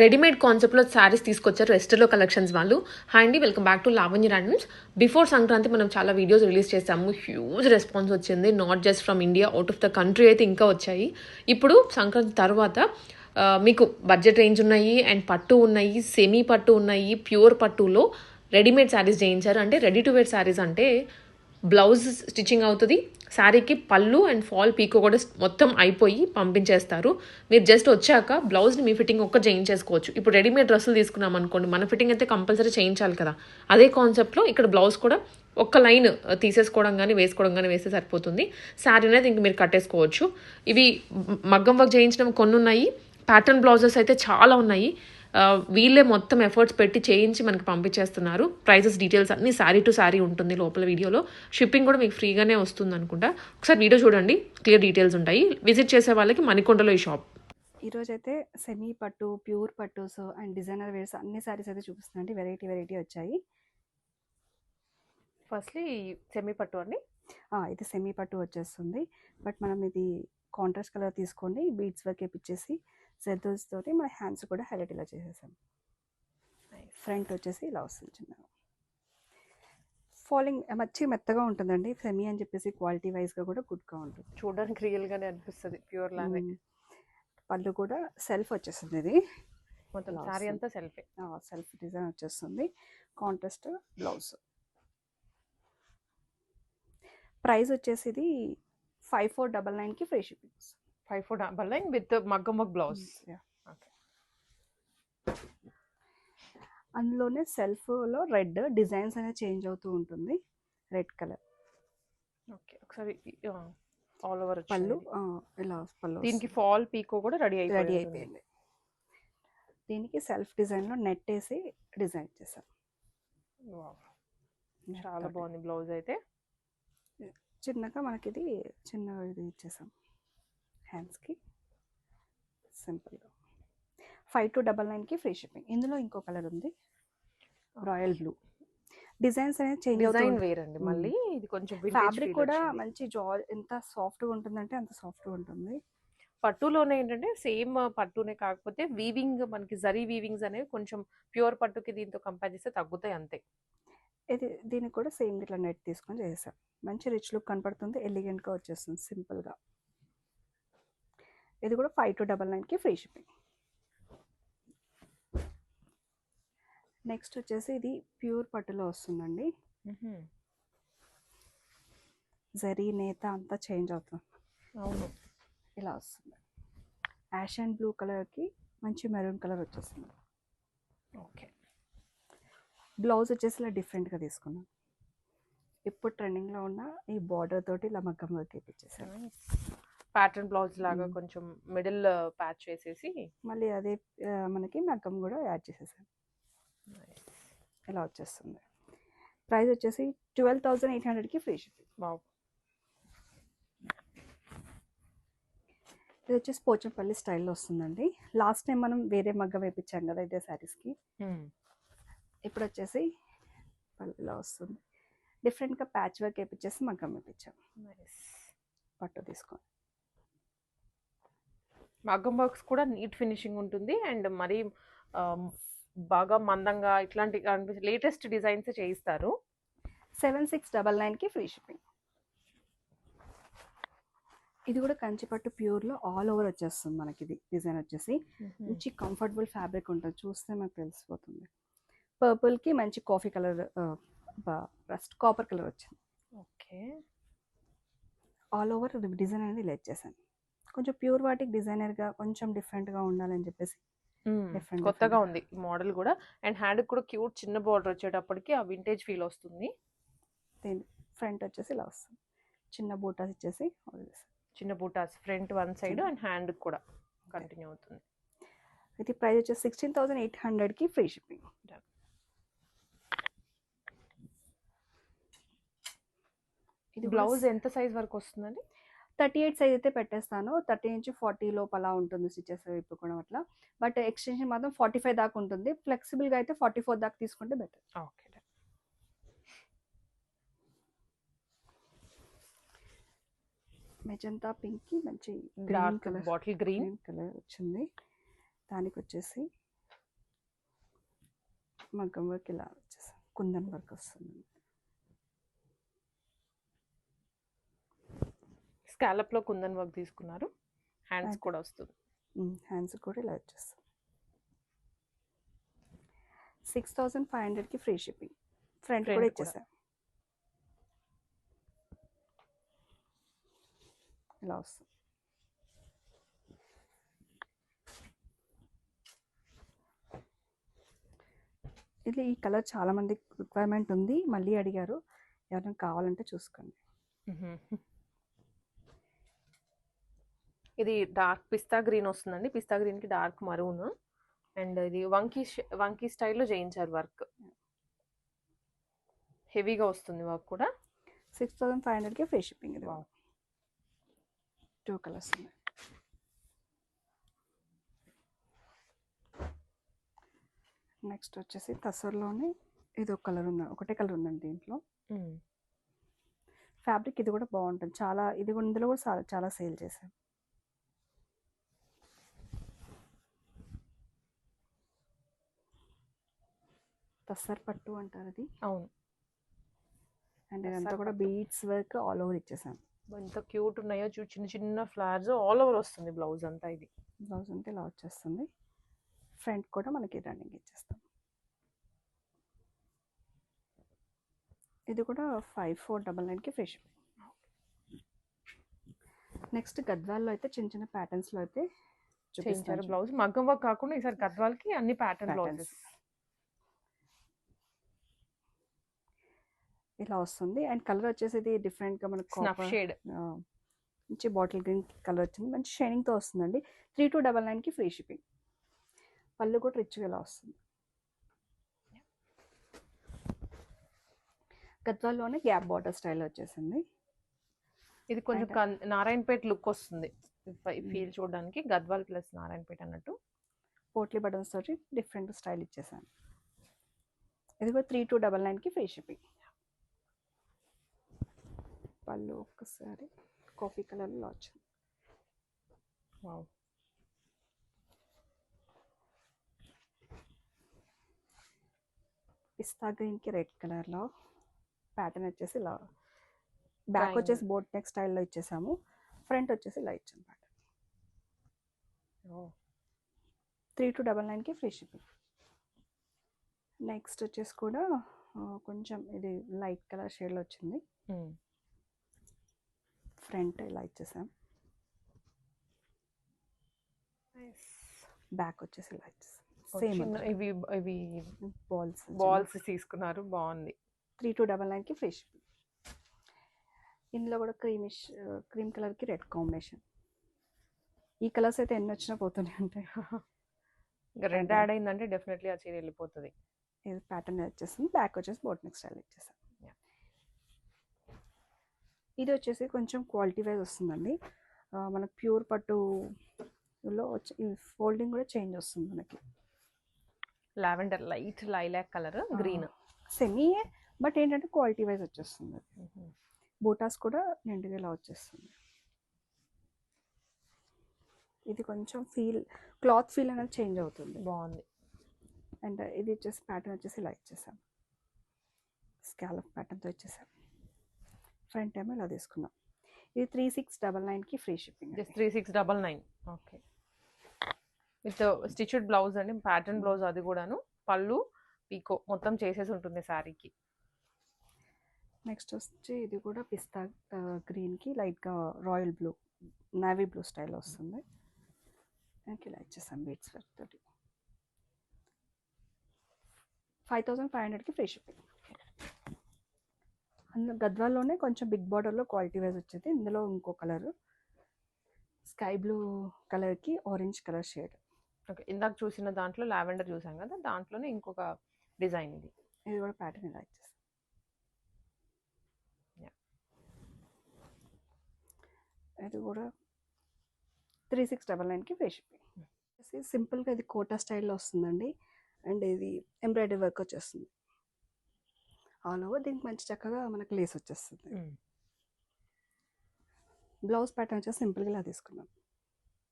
Readymade కాన్సెప్ట్లో శారీస్ తీసుకొచ్చారు రెస్టర్లో collections వాళ్ళు. హాయ్ అండి, welcome back to Lavanya randoms. Before Sankranti మనం చాలా వీడియోస్ రిలీజ్ చేసాము. హ్యూజ్ రెస్పాన్స్ వచ్చింది, not just from India, out of the country అయితే ఇంకా వచ్చాయి. ఇప్పుడు సంక్రాంతి తర్వాత మీకు బడ్జెట్ రేంజ్ ఉన్నాయి, అండ్ పట్టు ఉన్నాయి, సెమీ పట్టు ఉన్నాయి, ప్యూర్ పట్టులో రెడీమేడ్ శారీస్ చేయించారు. అంటే రెడీ టు వేర్ శారీస్ అంటే బ్లౌజ్ స్టిచ్చింగ్ అవుతుంది, శారీకి పళ్ళు అండ్ ఫాల్ పీకో కూడా మొత్తం అయిపోయి పంపించేస్తారు. మీరు జస్ట్ వచ్చాక బ్లౌజ్ని మీ ఫిట్టింగ్ ఒక్క చేయించేసుకోవచ్చు. ఇప్పుడు రెడీమేడ్ డ్రెస్సులు తీసుకున్నాం అనుకోండి, మన ఫిట్టింగ్ అయితే కంపల్సరీ చేయించాలి కదా. అదే కాన్సెప్ట్లో ఇక్కడ బ్లౌజ్ కూడా ఒక్క లైన్ తీసేసుకోవడం కానీ వేసుకోవడం కానీ వేస్తే సరిపోతుంది. శారీ అనేది ఇంక మీరు కట్టేసుకోవచ్చు. ఇవి మగ్గం వర్క్ చేయించడం కొన్ని ఉన్నాయి, ప్యాటర్న్ బ్లౌజెస్ అయితే చాలా ఉన్నాయి. వీళ్ళే మొత్తం ఎఫర్ట్స్ పెట్టి చేయించి మనకి పంపించేస్తున్నారు. ప్రైజెస్ డీటెయిల్స్ అన్ని శారీ టు శారీ ఉంటుంది లోపల వీడియోలో. షిప్పింగ్ కూడా మీకు ఫ్రీగానే వస్తుంది అనుకుంటా. ఒకసారి వీడియో చూడండి, క్లియర్ డీటెయిల్స్ ఉంటాయి. విజిట్ చేసే వాళ్ళకి మణికొండలో ఈ షాప్. ఈరోజు అయితే సెమీ పట్టు, ప్యూర్ పట్టుస్ అండ్ డిజైనర్ వేర్స్ అన్ని శారీస్ అయితే చూపిస్తున్నాండి. వెరైటీ వచ్చాయి. ఫస్ట్లీ సెమీ పట్టు అండి. ఇది సెమీ పట్టు వచ్చేస్తుంది. బట్ మనం ఇది కాంట్రాస్ట్ కలర్ తీసుకోండి, బీడ్స్ వర్క్ వేపించేసి జెర్దోస్ తోటి మన హ్యాండ్స్ కూడా హైలైట్ ఇలా చేసేసాం. ఫ్రంట్ వచ్చేసి ఇలా వస్తుంది చిన్నగా. ఫాలింగ్ మంచి మెత్తగా ఉంటుందండి. సెమీ అని చెప్పేసి క్వాలిటీ వైజ్గా కూడా గుడ్గా ఉంటుంది. చూడడానికి రియల్గానే అనిపిస్తుంది, ప్యూర్ లానే. పళ్ళు కూడా సెల్ఫ్ వచ్చేస్తుంది. ఇది మొత్తం శారీ అంతా సెల్ఫే, సెల్ఫ్ డిజైన్ వచ్చేస్తుంది. Contrast blouse. ప్రైస్ వచ్చేసి ఇది 5499కి ఫ్రీ షిప్పింగ్. 5499 విత్ మగ్గం వర్క్ బ్లౌజ్. అందులోనే సెల్ఫ్లో రెడ్ డిజైన్స్ అనేది చేంజ్ అవుతూ ఉంటుంది. Red colour. ఓకే, ఒకసారి ఆల్ ఓవర్ పళ్ళు ఇలా పళ్ళు. దీనికి ఫాల్ పీకో కూడా రెడీ అయిపోయింది. దీనికి సెల్ఫ్ డిజైన్లో నెట్ వేసి డిజైన్ చేశాం. చాలా బాగుంది. బ్లౌజ్ అయితే చిన్నగా మనకి ఇది చిన్నగా ఇది ఇచ్చేసాం హ్యాండ్స్కి. సింపుల్గా 5299కి ఫ్రీ షిప్పింగ్. ఇందులో ఇంకో కలర్ ఉంది, రాయల్ బ్లూ. డిజైన్స్ అనేది చేంజ్ అవుతుంది. వేర్ అండి. మళ్ళీ ఇది కొంచెం ఫ్యాబ్రిక్ కూడా మంచి ఎంత సాఫ్ట్గా ఉంటుందంటే అంత సాఫ్ట్గా ఉంటుంది. పట్టులోనే ఏంటంటే సేమ్ పట్టునే, కాకపోతే వీవింగ్ మనకి జరీ వీవింగ్స్ అనేవి కొంచెం ప్యూర్ పట్టుకి దీంతో కంపేర్ చేస్తే తగ్గుతాయి అంతే. దీనికి కూడా సేమ్ ఇట్లా నెట్ తీసుకొని చేసాం. మంచి రిచ్ లుక్ కనపడుతుంది, ఎలిగెంట్గా వచ్చేస్తుంది సింపుల్గా. ఇది కూడా 5299కి ఫ్రీ షిప్పింగ్. నెక్స్ట్ వచ్చేసి ఇది ప్యూర్ పట్టులో వస్తుందండి. జరీ నేత అంతా చేంజ్ అవుతుంది. అవును, ఇలా వస్తుంది. యాష్ అండ్ బ్లూ కలర్కి మంచి మెరూన్ కలర్ వచ్చేస్తుంది. ఓకే, బ్లౌజ్ వచ్చేసి ఇలా డిఫరెంట్గా తీసుకున్నాం. ఇప్పుడు ట్రెండింగ్లో ఉన్న ఈ బార్డర్ తోటి ఇలా మగ్గం వర్క్ వేయించేసాను. ప్యాటర్న్ బ్లౌజ్ లాగా కొంచెం మిడిల్ ప్యాచ్ వేసేసి మళ్ళీ అదే మనకి మగ్గం కూడా యాడ్ చేసేసాను. ఇలా వచ్చేస్తుంది. ప్రైస్ వచ్చేసి 12,800కి ఫ్రీ షిప్పింగ్. ఇది వచ్చేసి పోచంపల్లి స్టైల్లో వస్తుందండి. లాస్ట్ టైం మనం వేరే మగ్గం వేయించాం కదా ఇదే శారీస్కి. ఇప్పుడు వచ్చేసి ఇలా వస్తుంది. డిఫరెంట్గా ప్యాచ్ వర్క్ వేయించేసి మగ్గం వేయించాం. పట్టు తీసుకొని మగ్గం వర్క్స్ కూడా నీట్ ఫినిషింగ్ ఉంటుంది, అండ్ మరి బాగా మందంగా ఇట్లాంటి లేటెస్ట్ డిజైన్స్ చేయిస్తారు. 7699కి ఫ్రీ షిప్పింగ్. ఇది కూడా కంచిపట్టు ప్యూర్లో ఆల్ ఓవర్ వచ్చేస్తుంది మనకి. ఇది డిజైన్ వచ్చేసి మంచి కంఫర్టబుల్ ఫ్యాబ్రిక్ ఉంటుంది, చూస్తే మనకు తెలిసిపోతుంది. పర్పుల్కి మంచి coffee colour, rust copper colour వచ్చింది. ఓకే, ఆల్ ఓవర్ డిజైన్ అనేది ఇలా ఇచ్చేసాను. కొంచెం ప్యూర్ వాటికి డిజైనర్గా కొంచెం డిఫరెంట్గా ఉండాలని చెప్పేసి కొత్తగా ఉంది మోడల్ కూడా. అండ్ హ్యాండ్ కూడా క్యూట్ చిన్న బార్డర్ వచ్చేటప్పటికి ఆ వింటేజ్ ఫీల్ వస్తుంది. దీని ఫ్రంట్ వచ్చేసి ఇలా వస్తుంది, చిన్న బూటాస్ ఇచ్చేసి చిన్న buttas front one side and hand కూడా కంటిన్యూ అవుతుంది. ఇది ప్రైస్ వచ్చేసి 16,800కి ఫ్రీ షిప్పింగ్. ఇది బ్లౌజ్ ఎంత సైజ్ వరకు వస్తుందండి? 38 సైజ్ అయితే పెట్టేస్తాను. 30 నుంచి 40 లోపల ఉంటుంది స్టిచెస్ ఇప్పుకోవడం అట్లా. బట్ ఎక్స్టెన్షన్ మాత్రం 45 దాకా ఉంటుంది. ఫ్లెక్సిబుల్గా అయితే 44 దాకా తీసుకుంటే బెటర్. ఓకే, మెజంతా పింక్కి మంచి డార్క్ బాటిల్ గ్రీన్ కలర్ వచ్చింది. దానికి వచ్చేసి మగ్గం వర్క్ ఇలా వచ్చేసి కుందన్ వర్క్ వస్తుంది. స్కాలప్లో కుందన్ వర్క్ తీసుకున్నారు. హ్యాండ్స్ కూడా వస్తుంది. హ్యాండ్స్ కూడా ఇలా వచ్చేస్తుంది. 6500కి ఫ్రీ షిప్పింగ్. ఫ్రంట్ కూడా ఇచ్చేసాం. ఇలా వస్తుంది. ఇది ఈ కలర్ చాలా మంది రిక్వైర్మెంట్ ఉంది, మళ్ళీ అడిగారు. ఎవరైనా కావాలంటే చూసుకోండి. ఇది డార్క్ పిస్తా గ్రీన్ వస్తుందండి. పిస్తా గ్రీన్కి డార్క్ మరూన్ అండ్ ఇది వంకీ స్టైల్లో చేయించారు వర్క్. హెవీగా వస్తుంది వర్క్ కూడా. 6500కి ఫ్రీ షిప్పింగ్. ఇది 2 కలర్స్ ఉన్నాయి. నెక్స్ట్ వచ్చేసి తసర్లోనే ఇది ఒక కలర్ ఉంది, ఒకటే కలర్ ఉందండి దీంట్లో. ఫ్యాబ్రిక్ ఇది కూడా బాగుంటుంది చాలా. ఇది ఇందులో కూడా చాలా సేల్ చేశాను. తస్సర్ పట్టు అంటారు అది. అవును. అండ్ ఇదంతా కూడా బీడ్స్ వర్క్ ఆల్ ఓవర్ ఇచ్చేసాను. ఎంత క్యూట్ ఉన్నాయో చిన్న చిన్న ఫ్లవర్స్ ఆల్ ఓవర్ వస్తుంది బ్లౌజ్ అంతా. ఇది బ్లౌజ్ అంతా ఇలా వచ్చేస్తుంది. ఫ్రంట్ కూడా మనకి రన్నింగ్ ఇచ్చేస్తాం. ఇది కూడా 5499కి ఫ్రీ షిప్పింగ్. నెక్స్ట్ గద్వాల్లో అయితే చిన్న చిన్న ప్యాటర్న్స్లో అయితే చూపిస్తారు బ్లౌజ్. మగ్గం వర్క్ కాకుండా ఈసారి గద్వాల్కి అన్ని ప్యాటర్న్ బ్లౌజెస్ ఇలా వస్తుంది. అండ్ కలర్ వచ్చేసి ఇది డిఫరెంట్గా మనకు స్నఫ్ షేడ్ మంచి బాటిల్ గ్రీన్ కలర్ వచ్చింది. మంచి షైనింగ్తో వస్తుందండి. 3299కి ఫ్రీ షిప్పింగ్. పళ్ళు కూడా రిచ్గా ఇలా వస్తుంది. గద్వాల్లోనే గ్యాప్ బార్డర్ స్టైల్ వచ్చేసింది. ఇది కొంచెం నారాయణపేట లుక్ వస్తుంది ఫీల్ చూడడానికి. గద్వాల్ ప్లస్ నారాయణపేట అన్నట్టు. పోట్లీ బటన్స్ తోటి డిఫరెంట్ స్టైల్ ఇచ్చేసాను. ఇది కూడా 3299కి ఫ్రీ షిప్పింగ్. పళ్ళు ఒక్కసారి కాఫీ కలర్లో వచ్చింది. పిస్తా గ్రీన్కి రెడ్ కలర్లో ప్యాటర్న్ వచ్చేసి ఇలా. బ్యాక్ వచ్చేసి బోట్ నెక్ స్టైల్లో ఇచ్చేసాము. ఫ్రంట్ వచ్చేసి ఇలా ఇచ్చాను ప్యాటర్న్. 3299కి ఫ్రీ షిప్పింగ్. నెక్స్ట్ వచ్చేసి కూడా కొంచెం ఇది లైట్ కలర్ షేడ్లో వచ్చింది. ఫ్రంట్ ఇలా ఇచ్చేసాం. బ్యాక్ వచ్చేసి ఇలా ఇచ్చేసాం. సేమ్ ఇవి బాల్స్ తీసుకున్నారు. బాగుంది. 3299కి ఫ్రీ షిప్పింగ్. ఇందులో కూడా క్రీమ్ కలర్కి రెడ్ కాంబినేషన్. ఈ కలర్స్ అయితే ఎన్ని వచ్చినా పోతూనే ఉంటాయి. ఇంకా రెడ్ యాడ్ అయిందంటే డెఫినెట్లీ ఆ చీర వెళ్ళిపోతుంది. ఇది ప్యాటర్న్ వచ్చేసింది. బ్యాక్ వచ్చేసి బోట్ నెక్ స్టైల్ ఇచ్చేసాం. ఇది వచ్చేసి కొంచెం క్వాలిటీ వైజ్ వస్తుందండి. మనకు ప్యూర్ పట్టులో వచ్చి ఫోల్డింగ్ కూడా చేంజ్ వస్తుంది మనకి. Lavender light lilac colour green semi, but ఏంటంటే క్వాలిటీ వైజ్ వచ్చేస్తుంది. బూటాస్ కూడా నిండుగా ఇలా వచ్చేస్తుంది. ఇది కొంచెం క్లాత్ ఫీల్ అనేది చేంజ్ అవుతుంది. బాగుంది. అండ్ ఇది వచ్చేసి ప్యాటర్న్ వచ్చేసి ఇలా ఇచ్చేసాం. స్కాలప్ ప్యాటర్న్తో ఇచ్చేసాం. ఫ్రంట్ ఏమో ఇలా తీసుకున్నాం. ఇది 3699కి free shipping. 3699. Okay. With stitched blouse అండి, ప్యాటర్న్ బ్లౌజ్. అది కూడాను పళ్ళు పీకో మొత్తం చేసేసి ఉంటుంది శారీకి. నెక్స్ట్ వచ్చి ఇది కూడా పిస్తా గ్రీన్కి లైట్గా royal blue navy blue style వస్తుంది. ఇలా ఇచ్చేసాం బీడ్స్ వర్క్ తోటి. 5500కి ఫ్రీ షిప్పింగ్. అందులో గద్వాల్లోనే కొంచెం బిగ్ బార్డర్లో క్వాలిటీ వైజ్ వచ్చేది. ఇందులో ఇంకో కలర్ స్కై బ్లూ కలర్కి ఆరెంజ్ కలర్ షేడ్. ఓకే. ఇందాక చూసిన దాంట్లో లావెండర్ చూసాం కదా, దాంట్లోనే ఇంకొక డిజైన్. ఇది కూడా ప్యాటర్న్ ఇలా ఇచ్చేసాం. ఇది కూడా 3699కి ఫ్రీ షిప్పింగ్. సింపుల్గా ఇది కోటా స్టైల్లో వస్తుందండి. అండ్ ఇది ఎంబ్రాయిడరీ వర్క్ వచ్చేస్తుంది ఆల్ ఓవర్. దీనికి మంచి చక్కగా మనకు లేస్ వచ్చేస్తుంది. బ్లౌజ్ ప్యాటర్న్ వచ్చేసి సింపుల్గా ఇలా తీసుకున్నాం.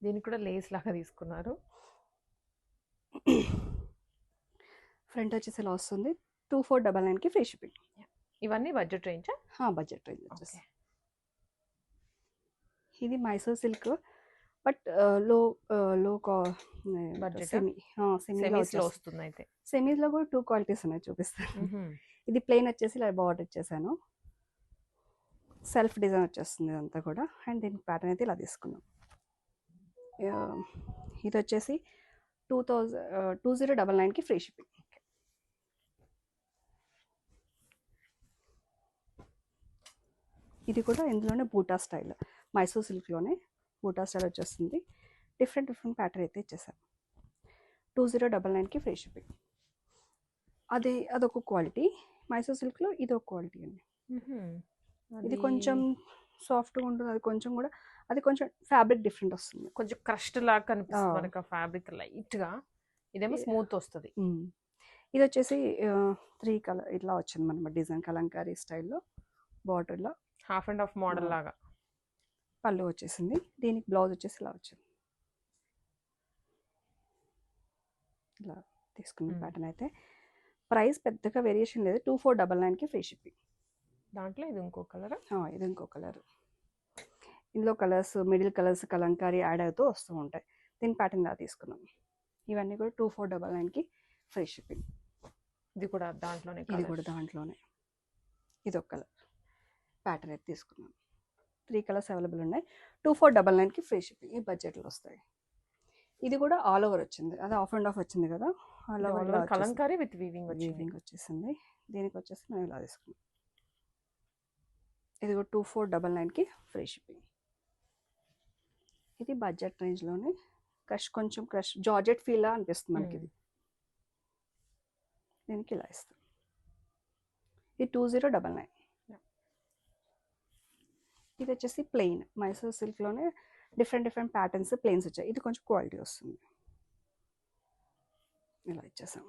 దీనికి కూడా లేస్ లాగా తీసుకున్నారు. ఫ్రంట్ వచ్చేసి ఇలా వస్తుంది 2499కి ఫ్రీ షిప్పింగ్. ఇవన్నీ బడ్జెట్ రేంజా? బడ్జెట్ రేంజ్ వచ్చేసి. ఇది మైసూర్ సిల్క్ బట్ లో లో బడ్జెట్ సెమీలో వస్తుంది అయితే. సెమీస్లో కూడా 2 క్వాలిటీస్ ఉన్నాయి, చూపిస్తాను. ఇది ప్లెయిన్ వచ్చేసి ఇలా బార్డర్ ఇచ్చేసాను, సెల్ఫ్ డిజైన్ వచ్చేస్తుంది ఇదంతా కూడా. అండ్ దీనికి ప్యాటర్న్ అయితే ఇలా తీసుకున్నాం. ఇది వచ్చేసి 2099కి ఫ్రీ షిప్పింగ్. ఇది కూడా ఇందులోనే బూటా స్టైల్, మైసూర్ సిల్క్లోనే బూటా స్టైల్ వచ్చేస్తుంది. డిఫరెంట్ ప్యాటర్న్ అయితే ఇచ్చేసాను. 2099కి ఫ్రీ షిప్పింగ్. అదొక క్వాలిటీ. మైసూర్ సిల్క్లో ఇది ఒక క్వాలిటీ అండి. ఇది కొంచెం సాఫ్ట్గా ఉంటుంది, అది కొంచెం ఫ్యాబ్రిక్ డిఫరెంట్ వస్తుంది, కొంచెం క్రష్డ్ లాగా కనిపిస్తుంది మనకి ఫ్యాబ్రిక్ లైట్గా. ఇదేమో స్మూత్ వస్తుంది. ఇది వచ్చేసి 3 కలర్ ఇట్లా వచ్చింది మన డిజైన్, కలంకారీ స్టైల్లో బార్డర్లో హాఫ్ అండ్ హాఫ్ మోడల్ లాగా. పళ్ళు వచ్చేసింది. దీనికి బ్లౌజ్ వచ్చేసి ఇలా వచ్చింది. ఇలా తీసుకున్న ప్యాటర్న్ అయితే. ప్రైస్ పెద్దగా వేరియేషన్ లేదు, 2499కి ఫ్రీ షిప్పింగ్. దాంట్లో ఇది ఇంకో కలర్. ఇది ఇంకో కలర్. ఇందులో colours, middle colours Kalamkari add అవుతూ వస్తూ ఉంటాయి. దీని ప్యాటర్న్ ఇలా తీసుకున్నాం. ఇవన్నీ కూడా 2499కి ఫ్రీ షిప్పింగ్. ఇది కూడా దాంట్లోనే. ఇది ఒక కలర్ ప్యాటర్న్ అయితే తీసుకున్నాం. 3 కలర్స్ అవైలబుల్ ఉన్నాయి. 2499కి ఫ్రీ షిప్పింగ్. ఈ బడ్జెట్లో వస్తాయి. ఇది కూడా ఆల్ ఓవర్ వచ్చింది, అది ఆఫ్ అండ్ ఆఫ్ వచ్చింది కదా, all over Kalamkari with weaving వచ్చేసింది. దీనికి వచ్చేసి మనం ఇలా తీసుకున్నాం. ఇది కూడా 2499కి ఫ్రీ షిప్పింగ్. ఇది బడ్జెట్ రేంజ్లోనే కొంచెం క్రష్ జార్జెట్ ఫీల్లా అనిపిస్తుంది మనకి. ఇది దీనికి ఇలా ఇస్తాం. ఇది 2099. ఇది వచ్చేసి ప్లెయిన్ మైసూర్ సిల్క్లోనే డిఫరెంట్ ప్యాటర్న్స్ ప్లెయిన్స్ వచ్చాయి. ఇది కొంచెం క్వాలిటీ వస్తుంది. ఇలా ఇచ్చేసాం.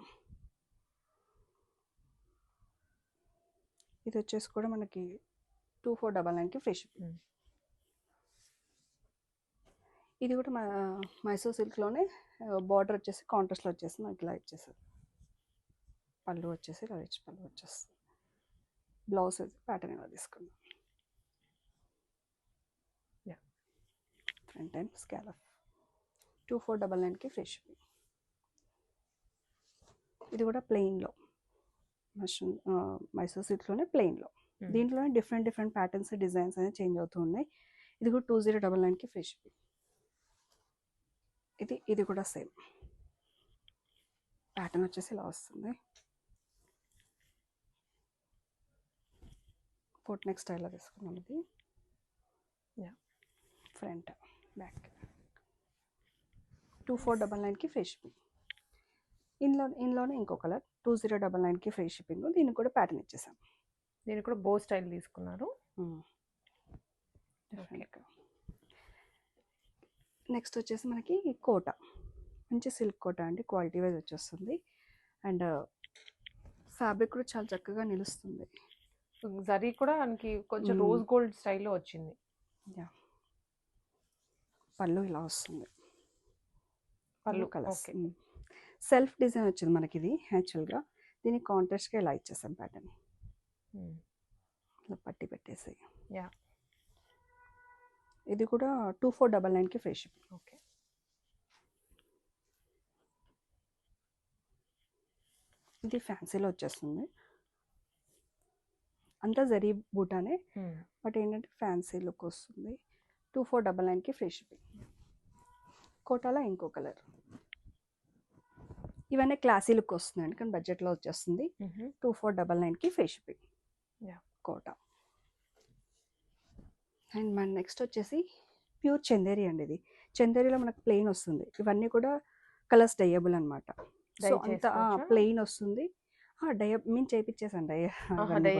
ఇది వచ్చేసి కూడా మనకి 2499కి ఫ్రీ షిప్పింగ్. ఇది కూడా మైసూర్ సిల్క్లోనే బార్డర్ వచ్చేసి కాంట్రాస్ట్లో వచ్చేసి మనకి ఇలా ఇచ్చేసారు. పళ్ళు వచ్చేసి ఇలా రిచ్ పళ్ళు వచ్చేస్తుంది. బ్లౌజ్ ప్యాటర్న్ ఇలా తీసుకుందాం. ఫ్రంట్ అండ్ స్కాలప్ 2499కి ఫ్రీ షిప్పింగ్. ఇది కూడా ప్లెయిన్లో మైసూర్ సిల్క్లోనే ప్లెయిన్లో. దీంట్లోనే డిఫరెంట్ ప్యాటర్న్స్ డిజైన్స్ అనేది చేంజ్ అవుతూ ఉన్నాయి. ఇది కూడా 2099కి ఫ్రీ షిప్పింగ్. ఇది కూడా సేమ్ ప్యాటర్న్ వచ్చేసి ఇలా వస్తుంది. పోట్ నెక్ స్టైల్లో తీసుకున్నాం. ఇది ఫ్రంట్ బ్యాక్ 2499కి ఫ్రీ షిప్పింగ్. ఇందులోనే ఇంకో కలర్ 2099కి ఫ్రీ షిప్పింగ్. దీనికి కూడా ప్యాటర్న్ ఇచ్చేసాం. దీనికి కూడా బో స్టైల్ తీసుకున్నారు. నెక్స్ట్ వచ్చేసి మనకి కోట, మంచి సిల్క్ కోట అండి, క్వాలిటీ వైజ్ వచ్చేస్తుంది. అండ్ ఫ్యాబ్రిక్ కూడా చాలా చక్కగా నిలుస్తుంది. జరీ కూడా మనకి కొంచెం రోజ్ గోల్డ్ స్టైల్లో వచ్చింది. పళ్ళు ఇలా వస్తుంది. పళ్ళు కలర్స్ సెల్ఫ్ డిజైన్ వచ్చింది మనకి. ఇది యాక్చువల్గా దీనికి కాంట్రాస్ట్గా ఇలా ఇచ్చేసాం ప్యాటర్న్, ఇలా పట్టి పెట్టేసి. ఇది కూడా 2499కి ఫ్రీ షిప్పింగ్. ఓకే. ఇది ఫ్యాన్సీలో వచ్చేస్తుంది. అంతా జరీ బూటానే, బట్ ఏంటంటే ఫ్యాన్సీ లుక్ వస్తుంది. 2499కి ఫ్రీ షిప్పింగ్. కోటాలో ఇంకో కలర్. ఇవన్నీ క్లాసీ లుక్ వస్తుందండి, కానీ బడ్జెట్లో వచ్చేస్తుంది. 2499కి ఫ్రీ షిప్పింగ్. కోటా. అండ్ మన నెక్స్ట్ వచ్చేసి ప్యూర్ చందేరి అండి. ఇది చందేరిలో మనకు ప్లెయిన్ వస్తుంది. ఇవన్నీ కూడా కలర్స్ డయబుల్ అనమాట. సో అంత ప్లెయిన్ వస్తుంది. మేము చేయించేసాను డై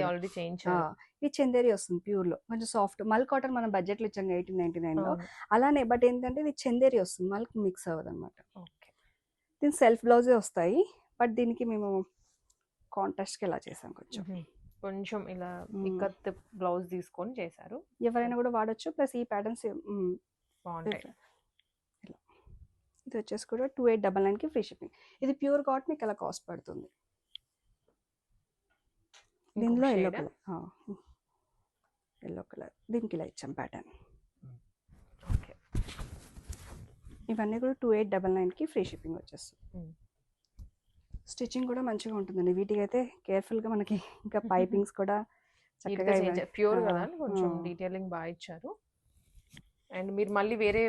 ఆల్రెడీ చేయించాను. ఈ చందేరి వస్తుంది ప్యూర్లో, కొంచెం సాఫ్ట్. మల్ కాటన్ మనం బడ్జెట్లో ఇచ్చాం 1899లో, అలానే. బట్ ఏంటంటే ఇది చందేరి వస్తుంది, మల్క్ మిక్స్ అవ్వదు అనమాట. దీనికి సెల్ఫ్ బ్లౌజే వస్తాయి, బట్ దీనికి మేము కాంట్రాస్ట్కి ఇలా చేసాం. కొంచెం ఇలా ఇక్కత్ బ్లౌజ్ తీసుకొని చేశారు. ఎవరైనా కూడా వాడచ్చు. ప్లస్ ఈ ప్యాటర్న్స్ బాగుంటాయి. ఇది వచ్చేసి కూడా 2899కి ఫ్రీ షిప్పింగ్. ఇది ప్యూర్ కాటన్ మీకు ఎలా కాస్ట్ పడుతుంది. దీనిలో ఎల్లో కలర్, ఎల్లో కలర్ దీనికి ఇలా ఇచ్చాం ప్యాటర్న్. ఓకే. ఇవన్నీ కూడా 2899కి ఫ్రీ షిప్పింగ్ వచ్చేస్తుంది. స్టిచ్చింగ్ కూడా మంచిగా ఉంటుందండి వీటికి అయితే. కేర్ఫుల్గా మనకి ఇంకా పైపింగ్స్ కూడా చక్కగా ప్యూర్ కదా, కొంచెం డీటెయిలింగ్ బాగా ఇచ్చారు. అండ్ మీరు మళ్ళీ వేరే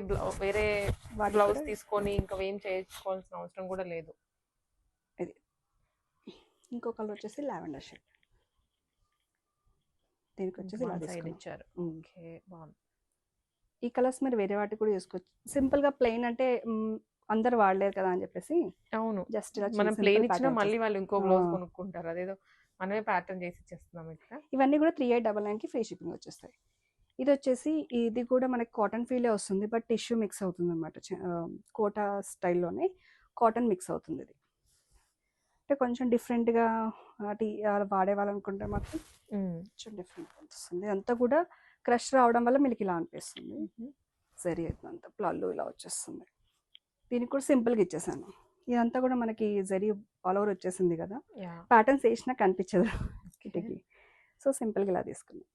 బ్లౌజ్ తీసుకొని ఇంకా ఏం చేయించుకోవాల్సిన అవసరం కూడా లేదు. ఇది ఇంకో కలర్ వచ్చేసి లావెండర్ షేడ్. దీనికి వచ్చేసి ఇలా సైడ్ ఇచ్చారు. ఓకే, బాగుంది. ఈ కలర్స్ మీరు వేరే వాటికి కూడా చేసుకోవచ్చు. సింపుల్ గా ప్లెయిన్ అంటే అందరు వాడలేరు కదా అని చెప్పేసి, అవును, జస్ట్ మనం ప్లెయిన్ ఇచ్చినా మళ్ళీ వాళ్ళు ఇంకో బ్లౌజ్ కొనుక్కుంటారు. అదేదో మనమే ప్యాటర్న్ చేసి ఇచ్చేస్తున్నాం ఇక్కడ. ఇవన్నీ కూడా 3899కి ఫ్రీ షిప్పింగ్ వచ్చేస్తాయి. ఇది వచ్చేసి ఇది కూడా మనకి కాటన్ ఫీలే వస్తుంది, బట్ టిష్యూ మిక్స్ అవుతుంది అనమాట. కోటా స్టైల్లోనే కాటన్ మిక్స్ అవుతుంది. ఇది అంటే కొంచెం డిఫరెంట్గా వాడేవాళ్ళనుకుంటే మాత్రం కొంచెం డిఫరెంట్ వస్తుంది. అంతా కూడా క్రష్ రావడం వల్ల మీకు ఇలా అనిపిస్తుంది. సరి అవుతుంది, ప్లల్లు ఇలా వచ్చేస్తుంది. దీనికి కూడా సింపుల్గా ఇచ్చేసాను. ఇదంతా కూడా మనకి జరీ ఆల్ ఓవర్ వచ్చేసింది కదా, ప్యాటర్న్స్ వేసినా కనిపించదు కిటికీ. సో సింపుల్గా ఇలా తీసుకున్నాం.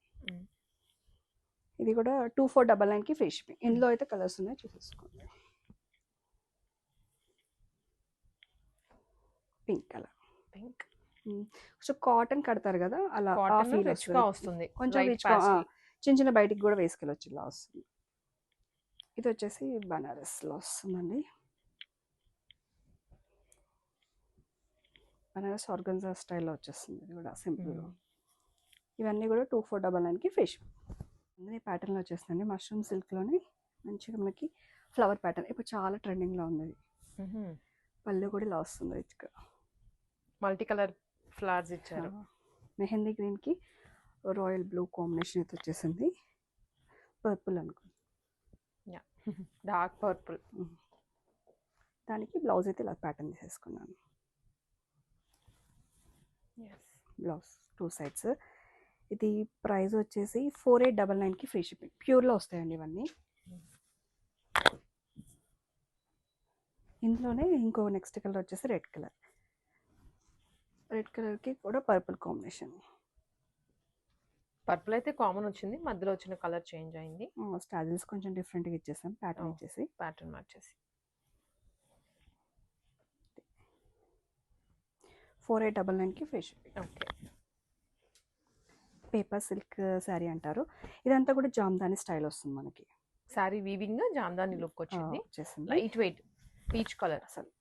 ఇది కూడా 2499కి ఫ్రీ షిప్పింగ్. ఇందులో అయితే కలర్స్ ఉన్నాయి, చూసేసుకోండి. పింక్ కలర్, పింక్ కొంచెం కాటన్ కడతారు కదా అలా వస్తుంది. కొంచెం చిన్న చిన్న బయటికి కూడా వేసుకెళ్ళొచ్చు, ఇలా వస్తుంది. ఇది వచ్చేసి బనారస్లో వస్తుందండి. బనారస్ ఆర్గన్జా స్టైల్లో వచ్చేస్తుంది. ఇది కూడా సింపుల్గా. ఇవన్నీ కూడా 2499కి ఫ్రీ షిప్పింగ్. అన్ని ప్యాటర్న్లో వచ్చేస్తుంది. మష్రూమ్ సిల్క్లోని మంచిగా మనకి ఫ్లవర్ ప్యాటర్న్ ఇప్పుడు చాలా ట్రెండింగ్లో ఉంది. పళ్ళు కూడా ఇలా వస్తుంది, రిచ్గా మల్టీ కలర్ ఫ్లవర్స్ ఇచ్చారు. మెహందీ గ్రీన్కి రాయల్ బ్లూ కాంబినేషన్ అయితే వచ్చేసింది. పర్పుల్ అనుకో, డార్క్ పర్పుల్. దానికి బ్లౌజ్ అయితే ఇలా ప్యాటర్న్ తీసేసుకున్నాను. Blouse 2 sides. ఇది ప్రైస్ వచ్చేసి 4899కి ఫ్రీ షిప్పింగ్. ప్యూర్లో వస్తాయండి ఇవన్నీ. ఇందులోనే ఇంకో నెక్స్ట్ కలర్ వచ్చేసి రెడ్ కలర్. రెడ్ కలర్కి కూడా పర్పుల్ కాంబినేషన్. పర్పుల్ అయితే కామన్ వచ్చింది, మధ్యలో వచ్చిన కలర్ చేంజ్ అయింది. స్టాజిల్స్ కొంచెం డిఫరెంట్గా ఇచ్చేసాం, ప్యాటర్న్ ఇచ్చేసి. ప్యాటర్న్ మార్చేసి 4899కి free shipping. Okay. Paper silk sari అంటారు. ఇదంతా కూడా జామ్దాని స్టైల్ వస్తుంది మనకి. శారీ వీవింగ్ జామ్దాని లుక్ వచ్చింది. లైట్ వెయిట్ పీచ్ కలర్, అసలు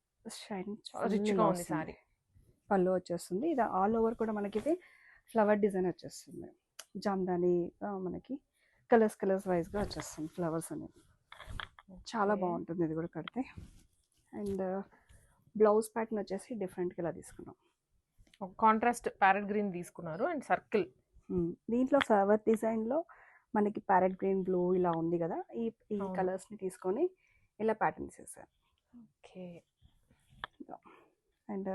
షైన్ రిచ్గా ఉంది శారీ. పళ్ళు వచ్చేస్తుంది. ఇది ఆల్ ఓవర్ కూడా మనకి ఇది ఫ్లవర్ డిజైన్ వచ్చేస్తుంది. జామ్దాని మనకి కలర్స్ వైజ్గా వచ్చేస్తుంది ఫ్లవర్స్ అనేది. చాలా బాగుంటుంది ఇది కూడా కడితే. అండ్ బ్లౌజ్ ప్యాటర్న్ వచ్చేసి డిఫరెంట్గా ఇలా తీసుకున్నాం. కాంట్రాస్ట్ ప్యారెట్ గ్రీన్ తీసుకున్నారు అండ్ సర్కిల్. దీంట్లో ఫ్లవర్ డిజైన్లో మనకి ప్యారెట్ గ్రీన్, బ్లూ ఇలా ఉంది కదా, ఈ కలర్స్ని తీసుకొని ఇలా ప్యాటర్న్స్ వేసారు. ఓకే. అండ్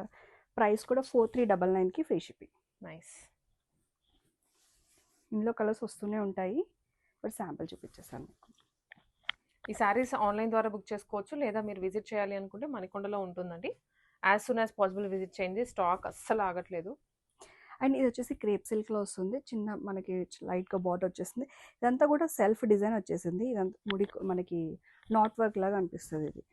ప్రైస్ కూడా 4399కి ఫ్రీ షిప్పింగ్. నైస్. ఇందులో కలర్స్ వస్తూనే ఉంటాయి, బట్ శాంపుల్ చూపించేసాను మీకు. ఈ శారీస్ ఆన్లైన్ ద్వారా బుక్ చేసుకోవచ్చు, లేదా మీరు విజిట్ చేయాలి అనుకుంటే మణికొండలో ఉంటుందండి. As soon as possible visit చేయండి, స్టాక్ అస్సలు ఆగట్లేదు. అండ్ ఇది వచ్చేసి క్రేప్ సిల్క్లో వస్తుంది. చిన్న మనకి లైట్గా బార్డర్ వచ్చేస్తుంది. ఇదంతా కూడా సెల్ఫ్ డిజైన్ వచ్చేసింది. ఇదంతా ముడి మనకి నాట్ వర్క్ లాగా అనిపిస్తుంది. ఇది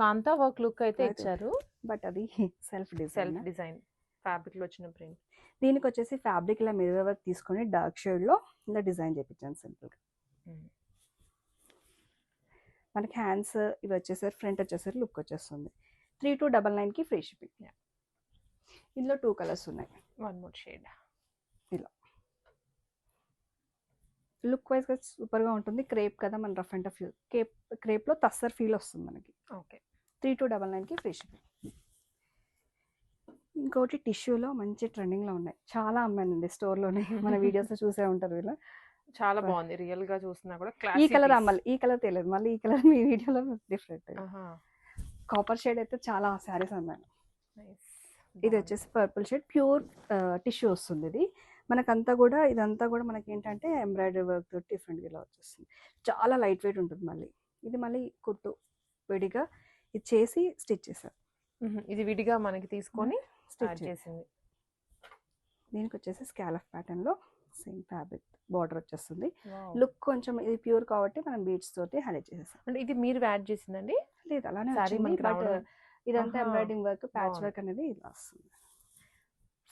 కాంతా వర్క్ లుక్ అయితే ఇచ్చారు, బట్ అది సెల్ఫ్ డిజైన్ ఫ్యాబ్రిక్లో వచ్చిన ప్రింట్. దీనికి వచ్చేసి ఫ్యాబ్రిక్ ఇలా మిర్రర్ వర్క్ తీసుకొని డార్క్ షేడ్లో ఇలా డిజైన్ చేయించాను సింపుల్గా. మనకి హ్యాండ్స్ ఇవి వచ్చేసరి ఫ్రంట్ వచ్చేసరి లుక్ వచ్చేస్తుంది. 3299కి ఫ్రీ షిప్పింగ్. ఇందులో 2 కలర్స్ ఉన్నాయి. One more shade. ఇలా లుక్ వైజ్గా సూపర్గా ఉంటుంది. క్రేప్ కదా, మన రఫ్ అండ్ టఫ్ క్రేప్లో తస్సర్ ఫీల్ వస్తుంది మనకి. ఓకే. 3299కి ఫ్రీ షిప్పింగ్. ఇంకోటి టిష్యూలో మంచి ట్రెండింగ్లో ఉన్నాయి, చాలా అమ్మానండి స్టోర్లోనే. మన వీడియోస్లో చూసే ఉంటారు వీళ్ళు. చాలా బాగుంది, రియల్ గా చూస్తున్నా కూడా. ఈ కలర్ అమ్మాలి, ఈ కలర్ తెలియదు, మళ్ళీ ఈ కలర్ మీ వీడియోలో డిఫరెంట్. కాపర్ షేడ్ అయితే చాలా శారీస్ అమ్మాను. ఇది వచ్చేసి పర్పుల్ షేడ్, ప్యూర్ టిష్యూ వస్తుంది. ఇది మనకంతా కూడా ఇదంతా కూడా మనకి ఏంటంటే ఎంబ్రాయిడరీ వర్క్ డిఫరెంట్గా ఇలా వచ్చేస్తుంది. చాలా లైట్ వెయిట్ ఉంటుంది. మళ్ళీ ఇది మళ్ళీ కుట్టు విడిగా ఇది చేసి స్టిచ్ చేశారు. ఇది విడిగా మనకి తీసుకొని స్టిచ్ చేసింది. దీనికి వచ్చేసి స్కాలఫ్ ప్యాటర్న్లో సేమ్ ఫ్యాబ్రిక్ బార్డర్ వచ్చేస్తుంది. వావ్. లుక్ కొంచెం ఇది ప్యూర్ కాబట్టి మనం బీడ్స్ తోటి హైలైట్ చేసేసాం. అంటే ఇది మీరు యాడ్ చేసిందండి? లేదు అలానే Saree వచ్చింది, మనకి బట్ రావడం. ఇదంతా ఆహా. ఎంబ్రాయిడింగ్ వర్క్, ప్యాచ్ బాగుంది. వర్క్ అనేది ఇలా వస్తుంది.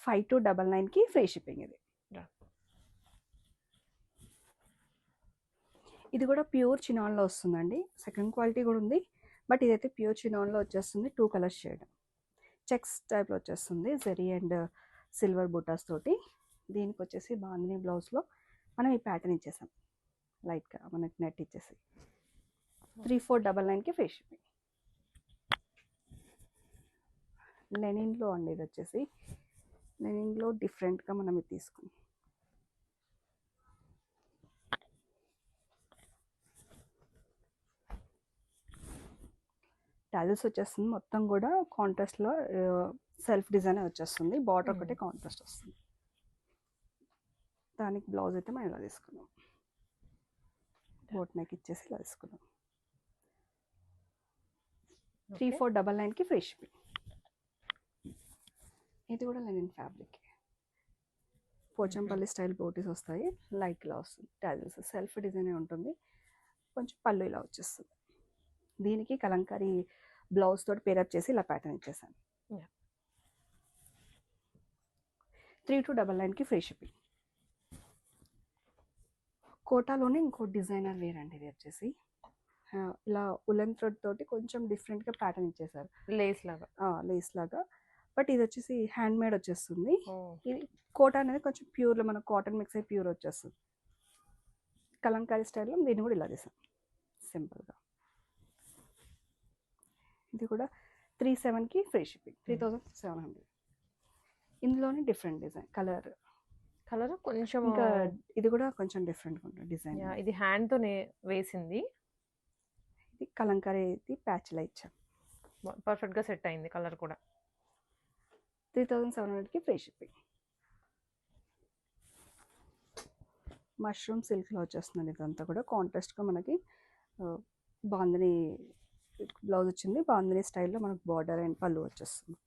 5299కి ఫ్రీ షిప్పింగ్ ఇది. Yeah. ఇది కూడా ప్యూర్ చినాన్లో వస్తుందండి. సెకండ్ క్వాలిటీ కూడా ఉంది, బట్ ఇదైతే ప్యూర్ చినాన్లో వచ్చేస్తుంది. 2 కలర్స్ షేడ్ చెక్స్ టైప్లో వచ్చేస్తుంది, జెరీ అండ్ సిల్వర్ బూటాస్ తోటి. దీనికి వచ్చేసి బాందిని బ్లౌజ్లో మనం ఈ ప్యాటర్న్ ఇచ్చేసాం, లైట్గా మనకి నెట్ ఇచ్చేసి 3499కి ఫ్రీ షిప్పింగ్. లెనిన్లో అండి ఇది వచ్చేసి, లెనిన్లో డిఫరెంట్గా మనం ఇది తీసుకున్నాం. టాజిల్స్ వచ్చేస్తుంది, మొత్తం కూడా కాంట్రాస్ట్లో సెల్ఫ్ డిజైన్ వచ్చేస్తుంది. బార్డర్ ఒకటే కాంట్రాస్ట్ వస్తుంది. దానికి బ్లౌజ్ అయితే మనం ఇలా తీసుకున్నాం, బోట్ నెక్ ఇచ్చేసి ఇలా తీసుకున్నాం. 3499కి ఫ్రీ షిప్పింగ్. ఇది కూడా లెనిన్ ఫ్యాబ్రిక్, పోచంపల్లి స్టైల్ బోటీస్ వస్తాయి, లైట్ ఇలా వస్తుంది. టాజిల్స్ సెల్ఫ్ డిజైన్ ఉంటుంది, కొంచెం పళ్ళు ఇలా వచ్చేస్తుంది. దీనికి కలంకారీ బ్లౌజ్ తోటి పేరప్ చేసి ఇలా ప్యాటర్న్ ఇచ్చేసాను. 3299కి ఫ్రీ షిప్పింగ్. కోటాలోనే ఇంకో డిజైనర్ వేర్ అండి ఇది వచ్చేసి, ఇలా ఉలెన్ థ్రెడ్ తోటి కొంచెం డిఫరెంట్గా ప్యాటర్న్ ఇచ్చేసారు, లేస్ లాగా. లేస్ లాగా. బట్ ఇది వచ్చేసి హ్యాండ్ మేడ్ వచ్చేస్తుంది. ఇది కోటా అనేది కొంచెం ప్యూర్లో మన కాటన్ మిక్స్ అయ్యి ప్యూర్ వచ్చేస్తుంది. కలంకారీ స్టైల్లో దీన్ని కూడా ఇలా తీసాం సింపుల్గా. ఇది కూడా 37కి ఫ్రీ షిప్పింగ్, 3700. ఇందులోనే డిఫరెంట్ డిజైన్ కలర్ కొంచెం ఇంకా ఇది కూడా కొంచెం డిఫరెంట్గా ఉంటుంది డిజైన్. ఇది హ్యాండ్ తోనే వేసింది, ఇది కలంకారీ ప్యాచ్లా ఇచ్చాం. పర్ఫెక్ట్ గా సెట్ అయింది కలర్ కూడా. 3700కి ఫ్రీ షిప్పింగ్. మష్రూమ్ సిల్క్లో వచ్చేస్తుంది. ఇదంతా కూడా కాంట్రాస్ట్గా మనకి బాందిని బ్లౌజ్ వచ్చింది, బాందిని స్టైల్లో మనకు బార్డర్ అండ్ పళ్ళు వచ్చేస్తుంది.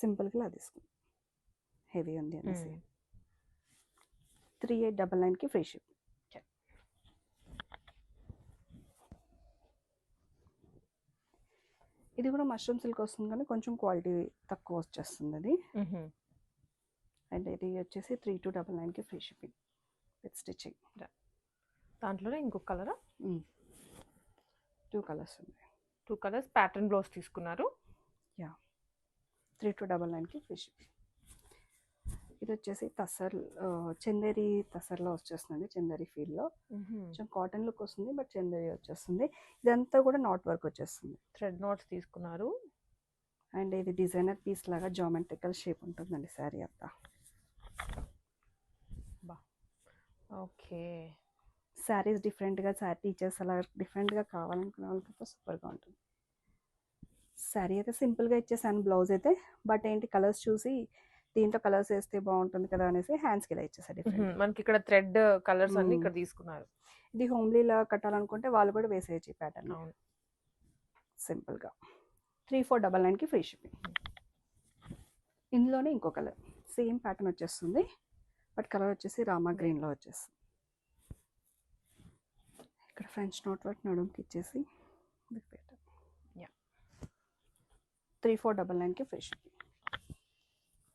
సింపుల్గా ఇలా తీసుకుంది, హెవీ ఉంది అనేసి. 3899కి ఫ్రీ షిప్. ఇది కూడా మష్రూమ్ సిల్క్ వస్తుంది, కానీ కొంచెం క్వాలిటీ తక్కువ వచ్చేస్తుంది అది. అండ్ ఇది వచ్చేసి 3299కి ఫ్రీ షిప్పింగ్ విత్ స్టిచ్చింగ్. దాంట్లోనే ఇంకొక కలర్, 2 కలర్స్ ఉన్నాయి. 2 కలర్స్ ప్యాటర్న్ బ్లౌజ్ తీసుకున్నారు. 3299కి ఫ్రీ షిప్పింగ్. ఇది వచ్చేసి తసర్, చందేరి తసర్లో వచ్చేస్తుంది, చందేరి ఫీల్డ్లో కొంచెం కాటన్ లుక్ వస్తుంది, బట్ చందేరి వచ్చేస్తుంది. ఇదంతా కూడా నాట్ వర్క్ వచ్చేస్తుంది, థ్రెడ్ నాట్స్ తీసుకున్నారు. అండ్ ఇది డిజైనర్ పీస్ లాగా జామెట్రికల్ షేప్ ఉంటుందండి శారీ అంతా. ఓకే, శారీస్ డిఫరెంట్గా, టీచర్స్ అలా డిఫరెంట్గా కావాలనుకునే వాళ్ళకి సూపర్గా ఉంటుంది. శారీ అయితే సింపుల్గా ఇచ్చేసాను, బ్లౌజ్ అయితే. బట్ ఏంటి కలర్స్ చూసి దీంట్లో కలర్స్ వేస్తే బాగుంటుంది కదా అనేసి హ్యాండ్స్కి ఇలా ఇచ్చేసారు. మనకి ఇక్కడ థ్రెడ్ కలర్స్ అన్ని ఇక్కడ తీసుకున్నారు. ఇది హోమ్లీలా కట్టాలనుకుంటే వాళ్ళు కూడా వేసేయచ్చు ఈ ప్యాటర్న్ సింపుల్గా. 3499కి ఫ్రీ షిప్పింగ్. ఇందులోనే ఇంకో కలర్ సేమ్ ప్యాటర్న్ వచ్చేస్తుంది, బట్ కలర్ వచ్చేసి రామా గ్రీన్లో వచ్చేస్తుంది. ఇక్కడ ఫ్రెంచ్ నోట్ వర్క్ నడుముకి ఇచ్చేసి 3499కి ఫ్రీ షిప్పింగ్.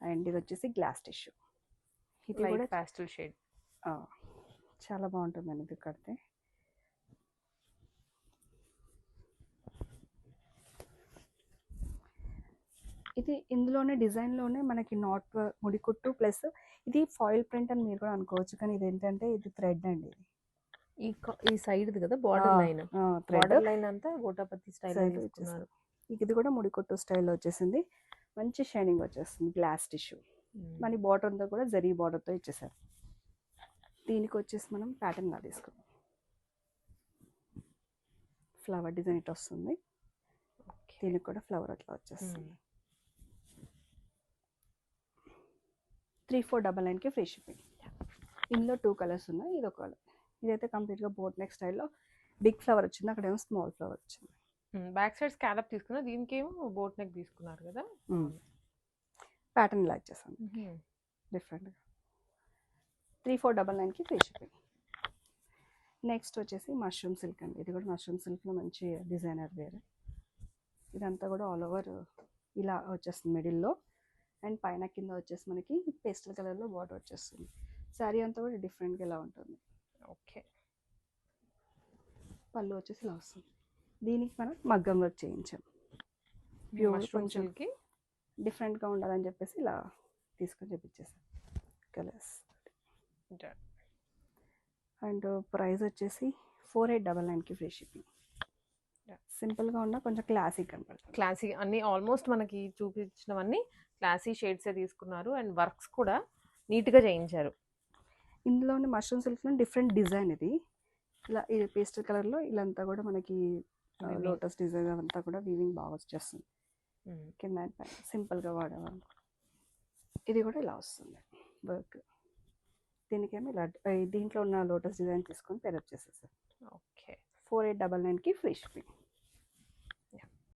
అండ్ ఇది వచ్చేసి గ్లాస్ టిష్యూ, ఇది కూడా పాస్టల్ షేడ్, చాలా బాగుంటుందండి ఇది కడితే. ఇది ఇందులోనే డిజైన్లోనే మనకి నాట్ ముడికుట్టు ప్లస్ ఇది ఫాయిల్ ప్రింట్ అని మీరు కూడా అనుకోవచ్చు, కానీ ఇది ఏంటంటే ఇది థ్రెడ్ అండి. ఈ సైడ్ కదా బార్డర్ లైన్, బార్డర్ లైన్ అంతా గోటాపతి స్టైల్ తీసుకున్నారు. ఇది కూడా ముడికుట్టు స్టైల్లో వచ్చేసింది, మంచి షైనింగ్ వచ్చేస్తుంది. గ్లాస్ టిష్యూ మన బార్డర్ అంతా కూడా జరీ బార్డర్తో ఇచ్చేసారు. దీనికి వచ్చేసి మనం ప్యాటర్న్ లా తీసుకున్నాం, ఫ్లవర్ డిజైన్ ఇట్ వస్తుంది. దీనికి కూడా ఫ్లవర్ అట్లా వచ్చేస్తుంది. 3499కి ఫ్రీ షిప్పింగ్. ఇందులో 2 కలర్స్ ఉన్నాయి, ఇది ఒక కలర్. ఇదైతే కంప్లీట్గా బోట్ నెక్ స్టైల్లో బిగ్ ఫ్లవర్ వచ్చింది, అక్కడేమో స్మాల్ ఫ్లవర్ వచ్చింది. బ్యాక్ సైడ్ స్కాలప్ తీసుకున్నారు, దీనికి ఏమో బోట్ నెక్ తీసుకున్నారు కదా. ప్యాటర్న్ ఇలా ఇచ్చేసాను డిఫరెంట్గా. 3499కి ఫ్రీ షిప్పింగ్. నెక్స్ట్ వచ్చేసి మష్రూమ్ సిల్క్ అండి. ఇది కూడా మష్రూమ్ సిల్క్లో మంచి డిజైనర్ వేర్. ఇదంతా కూడా ఆల్ ఓవర్ ఇలా వచ్చేస్తుంది మిడిల్లో, అండ్ పైన కింద వచ్చేసి మనకి పేస్టల్ కలర్లో బార్డర్ వచ్చేస్తుంది. శారీ అంతా కూడా డిఫరెంట్గా ఇలా ఉంటుంది. ఓకే. పళ్ళు వచ్చేసి ఇలా వస్తుంది. దీనికి మనం మగ్గం వర్క్ చేయించాం. ప్యూర్ కొంచెం డిఫరెంట్గా ఉండాలని చెప్పేసి ఇలా తీసుకొని చూపించేసాం కలర్స్. అండ్ ప్రైస్ వచ్చేసి 4899కి ఫ్రీ షిప్పింగ్. సింపుల్గా ఉన్న కొంచెం క్లాసిక్ కనపడుతుంది. క్లాసీ అన్ని ఆల్మోస్ట్ మనకి చూపించినవన్నీ క్లాసీ షేడ్సే తీసుకున్నారు, అండ్ వర్క్స్ కూడా నీట్గా చేయించారు. ఇందులోని మష్రూమ్ సిల్క్లో డిఫరెంట్ డిజైన్ ఇది. ఇలా ఇది పేస్టల్ కలర్లో ఇలాంతా కూడా మనకి లోటస్ డిజైన్ అంతా కూడా వీవింగ్ బాగా వచ్చేస్తుంది. కింద సింపుల్గా వాడేవాళ్ళు. ఇది కూడా ఇలా వస్తుంది వర్క్. దీనికేమో ఇలా దీంట్లో ఉన్న లోటస్ డిజైన్ తీసుకొని పేరప్ చేసేసారు. ఓకే. 4899కి ఫ్రీ షిప్పింగ్.